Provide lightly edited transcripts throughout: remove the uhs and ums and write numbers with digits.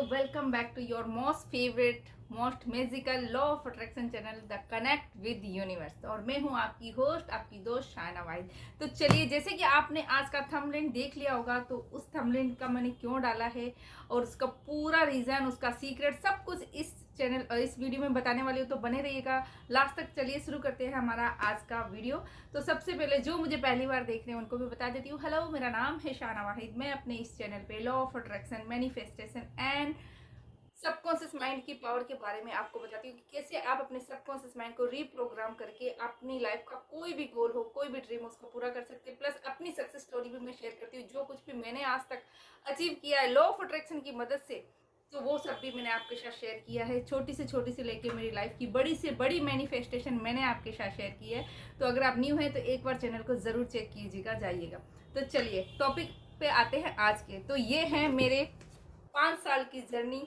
Welcome back to your most favourite most magical law of attraction channel the connect with universe. और मैं हूं आपकी host, आपकी दोस्त शायना वाहिद। तो चलिए, जैसे कि आपने आज का थंबनेल देख लिया होगा, तो उस थंबनेल का मैंने क्यों डाला है और उसका पूरा रीजन, उसका सीक्रेट, सब कुछ इस चैनल इस वीडियो में बताने वाली हूँ। तो बने रहिएगा लास्ट तक। चलिए शुरू करते हैं हमारा आज का वीडियो। तो सबसे पहले जो मुझे पहली बार देख रहे हैं उनको भी बता देती हूँ, हेलो, मेरा नाम है शायना वाहिद। मैं अपने इस चैनल पे law of attraction, manifestation and subconscious mind की पावर के बारे में आपको बताती हूँ कि कैसे आप अपने सबकॉन्शियस माइंड को रीप्रोग्राम करके अपनी लाइफ का कोई भी गोल हो, कोई भी ड्रीम हो, उसको पूरा कर सकते हैं। प्लस अपनी सक्सेस स्टोरी भी मैं शेयर करती हूँ, जो कुछ भी मैंने आज तक अचीव किया है लॉ ऑफ अट्रैक्शन की मदद से, तो वो सब भी मैंने आपके साथ शेयर किया है। छोटी से लेके मेरी लाइफ की बड़ी से बड़ी मैनिफेस्टेशन मैंने आपके साथ शेयर की है। तो अगर आप न्यू हैं तो एक बार चैनल को ज़रूर चेक कीजिएगा, जाइएगा। तो चलिए टॉपिक पे आते हैं आज के। तो ये है मेरे 5 साल की जर्नी,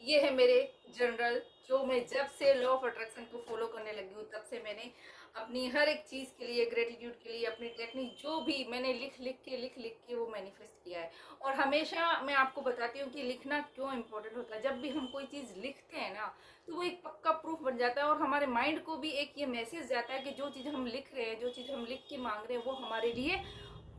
ये है मेरे जनरल, जो मैं जब से लॉ ऑफ अट्रैक्शन को फॉलो करने लगी हूँ तब से मैंने अपनी हर एक चीज़ के लिए, ग्रेटिट्यूड के लिए, अपनी टेक्निक जो भी मैंने लिख लिख के वो मैनिफेस्ट किया है। और हमेशा मैं आपको बताती हूँ कि लिखना क्यों इम्पोर्टेंट होता है। जब भी हम कोई चीज़ लिखते हैं ना, तो वो एक पक्का प्रूफ बन जाता है और हमारे माइंड को भी एक ये मैसेज जाता है कि जो चीज़ हम लिख रहे हैं, जो चीज़ हम लिख के मांग रहे हैं, वो हमारे लिए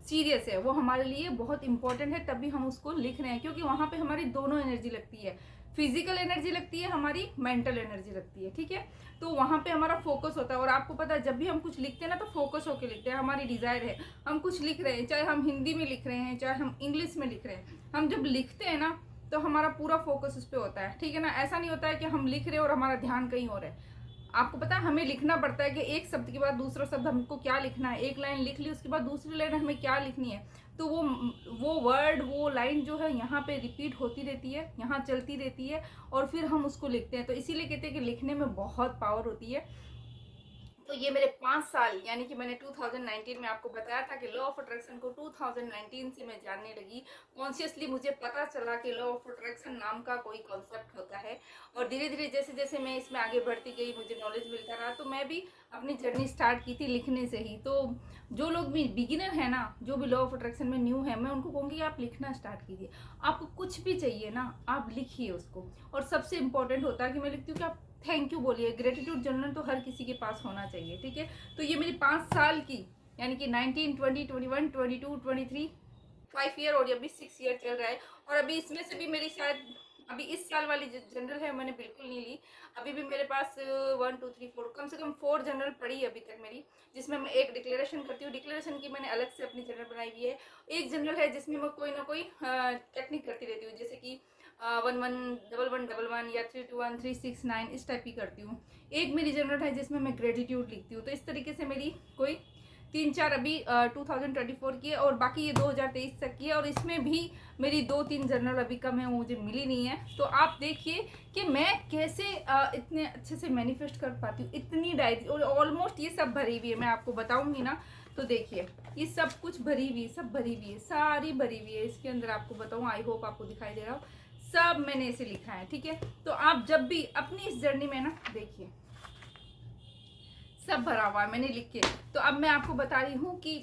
सीरियस है, वो हमारे लिए बहुत इंपॉर्टेंट है, तभी हम उसको लिख रहे हैं। क्योंकि वहाँ पे हमारी दोनों एनर्जी लगती है, फिजिकल एनर्जी लगती है, हमारी मेंटल एनर्जी लगती है, ठीक है। तो वहाँ पे हमारा फोकस होता है। और आपको पता है, जब भी हम कुछ लिखते हैं ना, तो फोकस होकर लिखते हैं। हमारी डिजायर है, हम कुछ लिख रहे हैं, चाहे हम हिंदी में लिख रहे हैं, चाहे हम इंग्लिश में लिख रहे हैं, हम जब लिखते हैं ना, तो हमारा पूरा फोकस उस पर होता है, ठीक है ना। ऐसा नहीं होता है कि हम लिख रहे हैं और हमारा ध्यान कहीं और है। आपको पता है, हमें लिखना पड़ता है कि एक शब्द के बाद दूसरा शब्द हमको क्या लिखना है। एक लाइन लिख ली, उसके बाद दूसरी लाइन हमें क्या लिखनी है। तो वो वर्ड, वो लाइन जो है यहाँ पे रिपीट होती रहती है, यहाँ चलती रहती है, और फिर हम उसको लिखते हैं। तो इसीलिए कहते हैं कि लिखने में बहुत पावर होती है। तो ये मेरे 5 साल, यानी कि मैंने 2019 में आपको बताया था कि लॉ ऑफ अट्रैक्शन को 2019 से मैं जानने लगी। कॉन्शियसली मुझे पता चला कि लॉ ऑफ अट्रैक्शन नाम का कोई कॉन्सेप्ट होता है। और धीरे धीरे जैसे जैसे मैं इसमें आगे बढ़ती गई, मुझे नॉलेज मिलता रहा, तो मैं भी अपनी जर्नी स्टार्ट की थी लिखने से ही। तो जो लोग भी बिगिनर है ना, जो भी लॉ ऑफ अट्रैक्शन में न्यू है, मैं उनको कहूँगी आप लिखना स्टार्ट कीजिए। आपको कुछ भी चाहिए ना, आप लिखिए उसको। और सबसे इंपॉर्टेंट होता है कि मैं लिखती हूँ कि आप थैंक यू बोलिए। ग्रेटिट्यूड जर्नल तो हर किसी के पास होना चाहिए, ठीक है। तो ये मेरी 5 साल की, यानी कि 19, 20, 21, 22, 23, 5 ईयर, और अभी 6 ईयर चल रहा है। और अभी इसमें से भी मेरी शायद अभी इस साल वाली जो जनरल है मैंने बिल्कुल नहीं ली। अभी भी मेरे पास 1, 2, 3, 4, कम से कम 4 जनरल पड़ी है अभी तक मेरी, जिसमें मैं एक डिक्लेरेशन करती हूँ। डिक्लेरेशन की मैंने अलग से अपनी जनरल बनाई हुई है। एक जनरल है जिसमें मैं कोई ना कोई टेक्निक करती रहती हूँ, जैसे कि 111111 या 321 369 इस टाइप की करती हूँ। एक मेरी जनरल है जिसमें मैं ग्रेटिट्यूड लिखती हूँ। तो इस तरीके से मेरी कोई 3-4 अभी 2024 की है, और बाकी ये 2023 तक की है। और इसमें भी मेरी 2-3 जनरल अभी कम है, वो मुझे मिली नहीं है। तो आप देखिए कि मैं कैसे इतने अच्छे से मैनिफेस्ट कर पाती हूँ। इतनी डायरी, और ऑलमोस्ट ये सब भरी हुई है, मैं आपको बताऊंगी ना। तो देखिए, ये सब कुछ भरी हुई है, सब भरी हुई है, सारी भरी हुई है। इसके अंदर आपको बताऊँ, आई होप आपको दिखाई दे रहा हो, सब मैंने इसे लिखा है, ठीक है। तो आप जब भी अपनी इस जर्नी में ना, देखिए सब भरा हुआ है मैंने लिख के। तो अब मैं आपको बता रही हूँ कि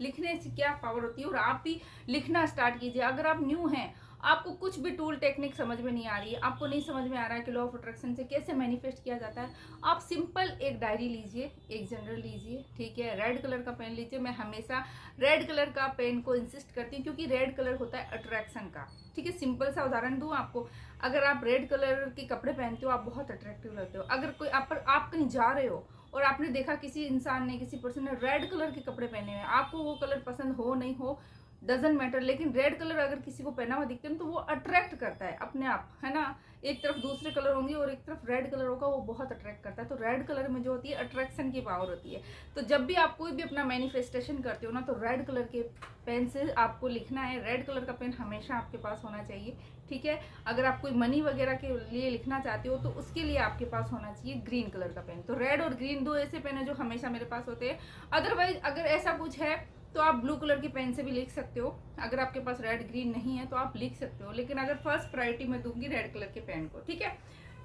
लिखने से क्या पावर होती है, और आप भी लिखना स्टार्ट कीजिए। अगर आप न्यू हैं, आपको कुछ भी टूल टेक्निक समझ में नहीं आ रही है, आपको नहीं समझ में आ रहा है कि लॉ ऑफ अट्रैक्शन से कैसे मैनिफेस्ट किया जाता है, आप सिंपल एक डायरी लीजिए, एक जनरल लीजिए, ठीक है। रेड कलर का पेन लीजिए। मैं हमेशा रेड कलर का पेन को इंसिस्ट करती हूँ, क्योंकि रेड कलर होता है अट्रैक्शन का, ठीक है। सिंपल सा उदाहरण दूँ आपको, अगर आप रेड कलर के कपड़े पहनते हो, आप बहुत अट्रैक्टिव लगते हो। अगर कोई आप कहीं जा रहे हो और आपने देखा किसी इंसान ने, किसी पर्सन ने रेड कलर के कपड़े पहने हुए, आपको वो कलर पसंद हो नहीं हो, डजेंट मैटर, लेकिन रेड कलर अगर किसी को पहना हुआ दिखते हैं तो वो अट्रैक्ट करता है अपने आप, है ना। एक तरफ दूसरे कलर होंगे और एक तरफ रेड कलर होगा, वो बहुत अट्रैक्ट करता है। तो रेड कलर में जो होती है अट्रैक्शन की पावर होती है। तो जब भी आप कोई भी अपना मैनिफेस्टेशन करते हो ना, तो रेड कलर के पेन से आपको लिखना है। रेड कलर का पेन हमेशा आपके पास होना चाहिए, ठीक है। अगर आप कोई मनी वगैरह के लिए लिखना चाहते हो, तो उसके लिए आपके पास होना चाहिए ग्रीन कलर का पेन। तो रेड और ग्रीन दो ऐसे पेन है जो हमेशा मेरे पास होते हैं। अदरवाइज अगर ऐसा कुछ है तो आप ब्लू कलर की पेन से भी लिख सकते हो। अगर आपके पास रेड ग्रीन नहीं है तो आप लिख सकते हो, लेकिन अगर फर्स्ट प्रायोरिटी मैं दूंगी रेड कलर के पेन को, ठीक है।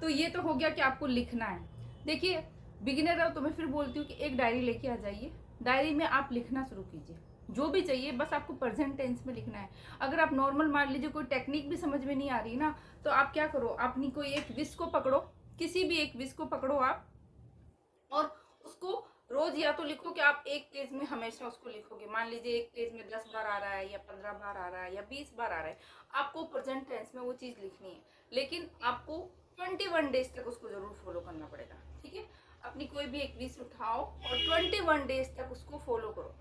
तो ये तो हो गया कि आपको लिखना है। देखिए, बिगिनर हो तो मैं फिर बोलती हूँ कि एक डायरी लेके आ जाइए, डायरी में आप लिखना शुरू कीजिए। जो भी चाहिए बस आपको प्रेजेंट टेंस में लिखना है। अगर आप नॉर्मल मान लीजिए कोई टेक्निक भी समझ में नहीं आ रही ना, तो आप क्या करो, अपनी कोई एक विश को पकड़ो, किसी भी एक विश को पकड़ो आप, और उसको रोज या तो लिखो कि आप एक पेज में हमेशा उसको लिखोगे। मान लीजिए एक पेज में 10 बार आ रहा है या 15 बार आ रहा है या 20 बार आ रहा है, आपको प्रेजेंट टेंस में वो चीज लिखनी है, लेकिन आपको 21 डेज तक उसको जरूर फॉलो करना पड़ेगा। ठीक है, अपनी कोई भी एक विश उठाओ और 21 डेज तक उसको फॉलो करो।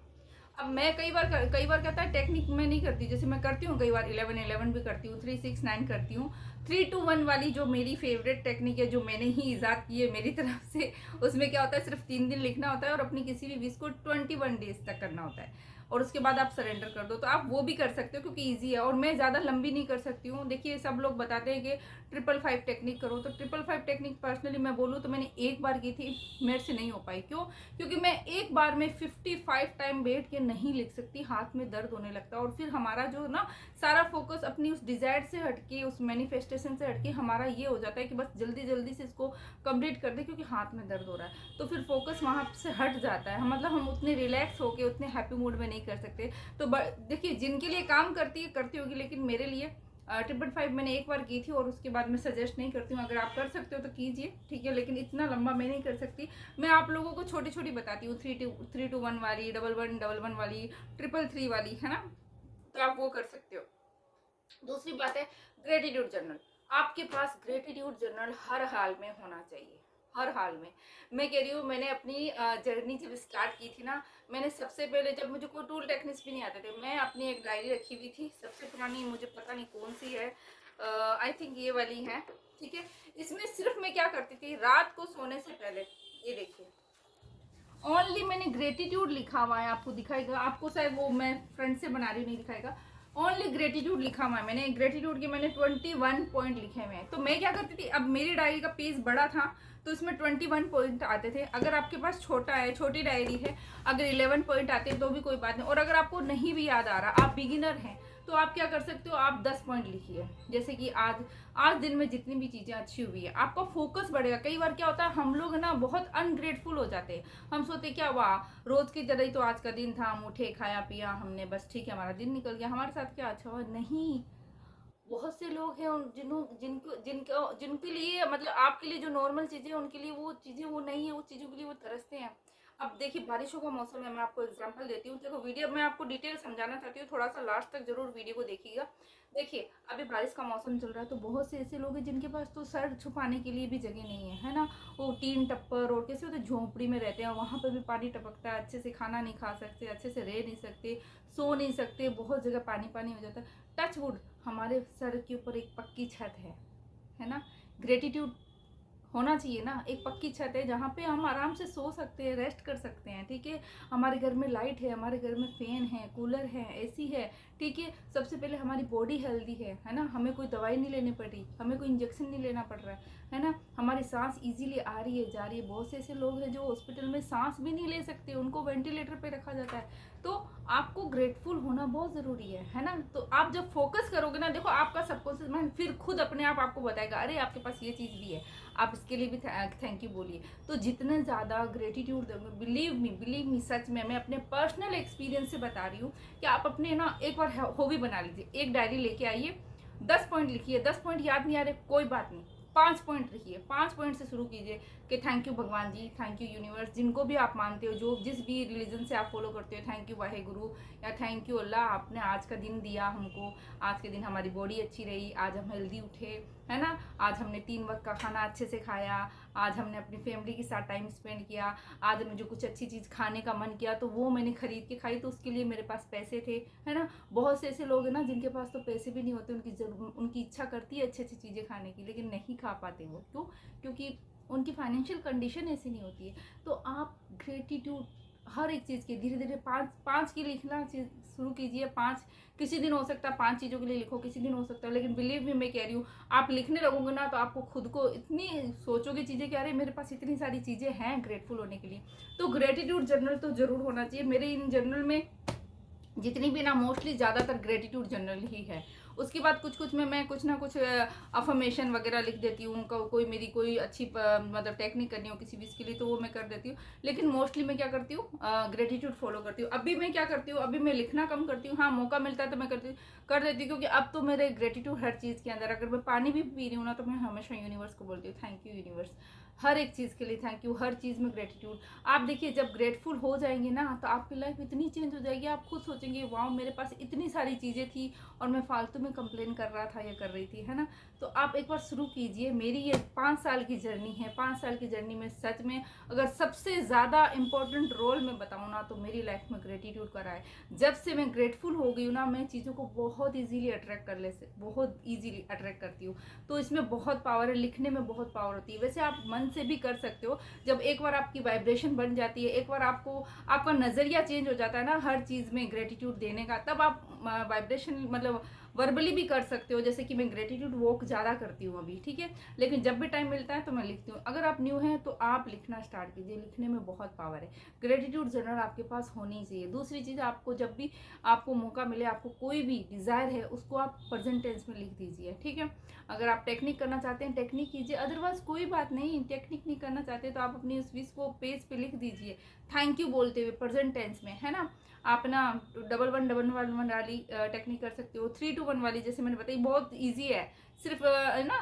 अब मैं कई बार कहता है टेक्निक मैं नहीं करती, जैसे मैं करती हूँ कई बार 11-11 भी करती हूँ, 3-6-9 करती हूँ। 3-2-1 वाली जो मेरी फेवरेट टेक्निक है, जो मैंने ही ईजाद की है मेरी तरफ से, उसमें क्या होता है, सिर्फ 3 दिन लिखना होता है और अपनी किसी भी विश को 21 डेज तक करना होता है, और उसके बाद आप सरेंडर कर दो। तो आप वो भी कर सकते हो क्योंकि ईजी है, और मैं ज़्यादा लंबी नहीं कर सकती हूँ। देखिए सब लोग बताते हैं कि 555 टेक्निक करो, तो 555 टेक्निक पर्सनली मैं बोलूँ तो मैंने एक बार की थी, मेरे से नहीं हो पाई। क्यों? क्योंकि मैं एक बार में 55 टाइम बैठ के नहीं लिख सकती, हाथ में दर्द होने लगता है, और फिर हमारा जो ना सारा फोकस अपनी उस डिजायर से हटके, उस मैनिफेस्टेशन से हटके हमारा ये हो जाता है कि बस जल्दी जल्दी से इसको कंप्लीट कर दे क्योंकि हाथ में दर्द हो रहा है, तो फिर फोकस वहाँ से हट जाता है। मतलब हम उतने रिलैक्स होके उतने हैप्पी मूड में नहीं कर सकते। तो देखिए जिनके लिए काम करती होगी, लेकिन मेरे लिए 555 मैंने एक बार की थी और उसके बाद मैं सजेस्ट नहीं करती हूँ। अगर आप कर सकते हो तो कीजिए, ठीक है, लेकिन इतना लंबा मैं नहीं कर सकती। मैं आप लोगों को छोटी छोटी बताती हूँ, 3-2-1 वाली, 11-11 वाली, 333 वाली, है ना, तो आप वो कर सकते हो। दूसरी बात है ग्रेटिट्यूड जर्नल। आपके पास ग्रेटिट्यूड जर्नल हर हाल में होना चाहिए, हर हाल में। मैं कह रही हूँ, मैंने अपनी जर्नी जब स्टार्ट की थी ना, मैंने सबसे पहले, जब मुझे कोई टूल टेक्निक्स भी नहीं आते थे, मैं अपनी एक डायरी रखी हुई थी, सबसे पुरानी, मुझे पता नहीं कौन सी है, आई थिंक ये वाली है, ठीक है। इसमें सिर्फ मैं क्या करती थी, रात को सोने से पहले, ये देखिए, ओनली मैंने ग्रेटिट्यूड लिखा हुआ है, आपको दिखाएगा, आपको शायद वो मैं फ्रंट से बना रही हूँ नहीं दिखाएगा, ओनली ग्रेटिट्यूड लिखा हुआ है मैंने। ग्रेटिट्यूड के मैंने 21 पॉइंट लिखे हुए हैं। तो मैं क्या करती थी, अब मेरी डायरी का पेज बड़ा था तो इसमें 21 पॉइंट आते थे। अगर आपके पास छोटा है, छोटी डायरी है, अगर 11 पॉइंट आते हैं तो भी कोई बात नहीं, और अगर आपको नहीं भी याद आ रहा, आप बिगिनर हैं, तो आप क्या कर सकते हो, आप 10 पॉइंट लिखिए, जैसे कि आज दिन में जितनी भी चीज़ें अच्छी हुई है, आपका फोकस बढ़ेगा। कई बार क्या होता है, हम लोग ना बहुत अनग्रेटफुल हो जाते हैं, हम सोचते क्या हुआ, रोज की तरह ही तो आज का दिन था, हम उठे, खाया पिया हमने, बस ठीक है, हमारा दिन निकल गया, हमारे साथ क्या अच्छा हुआ? नहीं, बहुत से लोग हैं जिनके लिए, मतलब आपके लिए जो नॉर्मल चीजें हैं, उनके लिए वो चीजें वो नहीं है, उस चीजों के लिए वो तरसते हैं। अब देखिए बारिशों का मौसम है, मैं आपको एग्जांपल देती हूँ। देखो वीडियो मैं आपको डिटेल समझाना चाहती हूँ, थोड़ा सा लास्ट तक जरूर वीडियो को देखिएगा। देखिए अभी बारिश का मौसम चल रहा है, तो बहुत से ऐसे लोग हैं जिनके पास तो सर छुपाने के लिए भी जगह नहीं है ना। वो टीन टप्पर और कैसे होते, झोंपड़ी में रहते हैं, वहाँ पर भी पानी टपकता है, अच्छे से खाना नहीं खा सकते, अच्छे से रह नहीं सकते, सो नहीं सकते, बहुत जगह पानी पानी हो जाता है। टच वुड, हमारे सर के ऊपर एक पक्की छत है ना। ग्रेटिट्यूड होना चाहिए ना, एक पक्की छत है जहाँ पे हम आराम से सो सकते हैं, रेस्ट कर सकते हैं, ठीक है। हमारे घर में लाइट है, हमारे घर में फैन है, कूलर है, एसी है, ठीक है। सबसे पहले हमारी बॉडी हेल्दी है ना, हमें कोई दवाई नहीं लेनी पड़ रही, हमें कोई इंजेक्शन नहीं लेना पड़ रहा है ना। हमारी सांस इजीली आ रही है, जा रही है। बहुत से ऐसे लोग हैं जो हॉस्पिटल में सांस भी नहीं ले सकते, उनको वेंटिलेटर पे रखा जाता है। तो आपको ग्रेटफुल होना बहुत ज़रूरी है ना। तो आप जब फोकस करोगे ना, देखो आपका सबकॉन्शियस माइंड फिर खुद अपने आप आपको बताएगा, अरे आपके पास ये चीज़ भी है, आप इसके लिए भी थैंक यू बोलिए। तो जितने ज़्यादा ग्रेटिट्यूड दोगे, बिलीव मी, सच में मैं अपने पर्सनल एक्सपीरियंस से बता रही हूँ कि आप अपने ना एक बार हॉबी बना लीजिए, एक डायरी लेके आइए, 10 पॉइंट लिखिए। 10 पॉइंट याद नहीं आ रहे, कोई बात नहीं, 5 पॉइंट लिखिए, 5 पॉइंट से शुरू कीजिए कि थैंक यू भगवान जी, थैंक यू यूनिवर्स, जिनको भी आप मानते हो, जो जिस भी रिलीजन से आप फॉलो करते हो, थैंक यू वाहे गुरु, या थैंक यू अल्लाह, आपने आज का दिन दिया हमको, आज के दिन हमारी बॉडी अच्छी रही, आज हम हेल्दी उठे, है ना, आज हमने 3 वक्त का खाना अच्छे से खाया, आज हमने अपनी फैमिली के साथ टाइम स्पेंड किया, आज हमें जो कुछ अच्छी चीज़ खाने का मन किया तो वो मैंने खरीद के खाई, तो उसके लिए मेरे पास पैसे थे, है ना। बहुत से ऐसे लोग हैं ना जिनके पास तो पैसे भी नहीं होते, उनकी इच्छा करती है अच्छी अच्छी चीज़ें खाने की, लेकिन नहीं खा पाते वो। क्यों? क्योंकि उनकी फाइनेंशियल कंडीशन ऐसी नहीं होती है। तो आप ग्रेटिट्यूड हर एक चीज़ की धीरे धीरे 5 की लिखना शुरू कीजिए। 5, किसी दिन हो सकता है 5 चीज़ों के लिए लिखो, किसी दिन हो सकता है, लेकिन बिलीव मी, मैं कह रही हूँ, आप लिखने लगोगे ना तो आपको खुद को इतनी सोचोगे चीज़ें कि अरे मेरे पास इतनी सारी चीज़ें हैं ग्रेटफुल होने के लिए। तो ग्रेटिट्यूड जर्नल तो ज़रूर होना चाहिए। मेरे इन जर्नल में जितनी भी ना, मोस्टली ज़्यादातर ग्रेटिट्यूड जर्नल ही है। उसके बाद कुछ कुछ में मैं कुछ ना कुछ अफर्मेशन वगैरह लिख देती हूँ, कोई मेरी कोई अच्छी मतलब टेक्निक करनी हो किसी विश के लिए तो वो मैं कर देती हूँ। लेकिन मोस्टली मैं क्या करती हूँ, ग्रेटिट्यूड फॉलो करती हूँ। अभी मैं क्या करती हूँ, अभी मैं लिखना कम करती हूँ, हाँ मौका मिलता है तो मैं कर देती हूँ, क्योंकि अब तो मेरे ग्रेटिट्यूड हर चीज़ के अंदर, अगर मैं पानी भी पी रही हूँ ना तो मैं हमेशा यूनिवर्स को बोलती हूँ थैंक यू यूनिवर्स, हर एक चीज़ के लिए थैंक यू, हर चीज़ में ग्रेटिट्यूड। आप देखिए जब ग्रेटफुल हो जाएंगे ना तो आपकी लाइफ इतनी चेंज हो जाएगी, आप खुद सोचेंगे वाह मेरे पास इतनी सारी चीज़ें थी और मैं फालतू में कंप्लेन कर रहा था या कर रही थी, है ना। तो आप एक बार शुरू कीजिए। मेरी ये 5 साल की जर्नी है, 5 साल की जर्नी में सच में अगर सबसे ज़्यादा इम्पोर्टेंट रोल मैं बताऊँ ना तो मेरी लाइफ में ग्रेटिट्यूड का रहा है। जब से मैं ग्रेटफुल हो गई हूँ ना, मैं चीज़ों को बहुत ईजीली अट्रैक्ट कर ले बहुत ईजीली अट्रैक्ट करती हूँ। तो इसमें बहुत पावर है, लिखने में बहुत पावर होती है। वैसे आप मन से भी कर सकते हो, जब एक बार आपकी वाइब्रेशन बन जाती है, एक बार आपको आपका नज़रिया चेंज हो जाता है ना हर चीज़ में ग्रेटिट्यूड देने का, तब आप वाइब्रेशन मतलब वर्बली भी कर सकते हो। जैसे कि मैं ग्रेटिट्यूड वॉक ज़्यादा करती हूँ अभी, ठीक है, लेकिन जब भी टाइम मिलता है तो मैं लिखती हूँ। अगर आप न्यू हैं तो आप लिखना स्टार्ट कीजिए, लिखने में बहुत पावर है। ग्रेटिट्यूड जर्नल आपके पास होनी ही चाहिए। दूसरी चीज़, आपको जब भी आपको मौका मिले, आपको कोई भी डिज़ायर है उसको आप प्रेजेंट टेंस में लिख दीजिए, ठीक है। अगर आप टेक्निक करना चाहते हैं टेक्निक कीजिए, अदरवाइज कोई बात नहीं, टेक्निक नहीं करना चाहते तो आप अपनी उस विश को पेज पे लिख दीजिए थैंक यू बोलते हुए प्रेजेंट टेंस में, है ना। आप ना 1111 वाली टेक्निक कर सकते हो, 3 to 1 वाली जैसे मैंने बताई, बहुत ईजी है। सिर्फ ना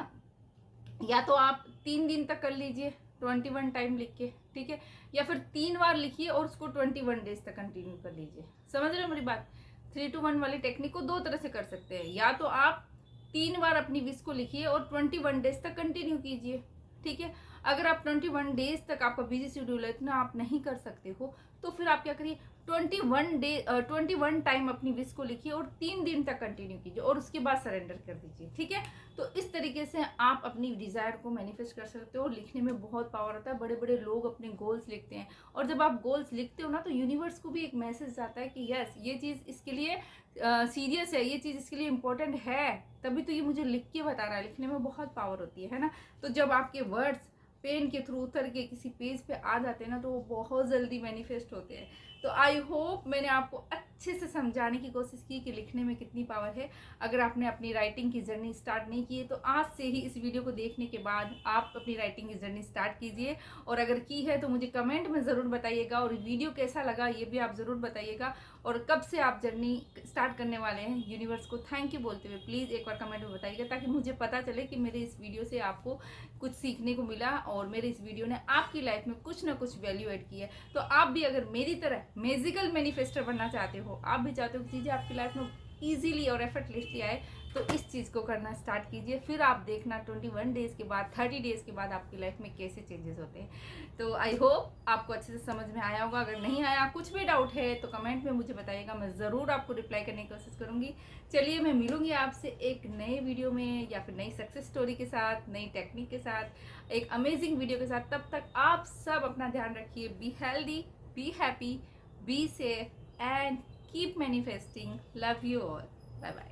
या तो आप 3 दिन तक कर लीजिए 21 टाइम लिख के, ठीक है, या फिर 3 बार लिखिए और उसको 21 डेज तक कंटिन्यू कर लीजिए। समझ रहे हो मेरी बात। 3 to 1 वाली टेक्निक को 2 तरह से कर सकते हैं, या तो आप 3 बार अपनी विश को लिखिए और 21 डेज तक कंटिन्यू कीजिए, ठीक है। अगर आप 21 डेज तक आपका बिजी शेड्यूल है, इतना आप नहीं कर सकते हो, तो फिर आप क्या करिए 21 टाइम अपनी विश को लिखिए और 3 दिन तक कंटिन्यू कीजिए और उसके बाद सरेंडर कर दीजिए, ठीक है। तो इस तरीके से आप अपनी डिजायर को मैनिफेस्ट कर सकते हो। लिखने में बहुत पावर होता है। बड़े बड़े लोग अपने गोल्स लिखते हैं, और जब आप गोल्स लिखते हो ना तो यूनिवर्स को भी एक मैसेज जाता है कि यस ये चीज़ इसके लिए सीरियस है, ये चीज़ इसके लिए इम्पोर्टेंट है, तभी तो ये मुझे लिख के बता रहा है। लिखने में बहुत पावर होती है ना। तो जब आपके वर्ड्स पेन के थ्रू उतर के किसी पेज पे आ जाते हैं ना तो वो बहुत जल्दी मैनिफेस्ट होते हैं। तो आई होप मैंने आपको अच्छे से समझाने की कोशिश की कि लिखने में कितनी पावर है। अगर आपने अपनी राइटिंग की जर्नी स्टार्ट नहीं की है तो आज से ही इस वीडियो को देखने के बाद आप अपनी राइटिंग की जर्नी स्टार्ट कीजिए, और अगर की है तो मुझे कमेंट में ज़रूर बताइएगा, और वीडियो कैसा लगा ये भी आप ज़रूर बताइएगा, और कब से आप जर्नी स्टार्ट करने वाले हैं। यूनिवर्स को थैंक यू बोलते हुए प्लीज़ एक बार कमेंट में बताइएगा, ताकि मुझे पता चले कि मेरे इस वीडियो से आपको कुछ सीखने को मिला और मेरे इस वीडियो ने आपकी लाइफ में कुछ ना कुछ वैल्यू ऐड की है। तो आप भी अगर मेरी तरह मैजिकल मैनिफेस्टर बनना चाहते हो, आप भी चाहते हो कि चीज़ें आपकी लाइफ में ईजीली और एफर्टलेसली आए, तो इस चीज़ को करना स्टार्ट कीजिए। फिर आप देखना 21 डेज के बाद 30 डेज के बाद आपकी लाइफ में कैसे चेंजेस होते हैं। तो आई होप आपको अच्छे से समझ में आया होगा। अगर नहीं आया, कुछ भी डाउट है तो कमेंट में मुझे बताइएगा, मैं ज़रूर आपको रिप्लाई करने की कोशिश करूँगी। चलिए मैं मिलूंगी आपसे एक नए वीडियो में, या फिर नई सक्सेस स्टोरी के साथ, नई टेक्निक के साथ, एक अमेजिंग वीडियो के साथ। तब तक आप सब अपना ध्यान रखिए। Be healthy, be happy, be safe and keep manifesting. Love you all. Bye bye.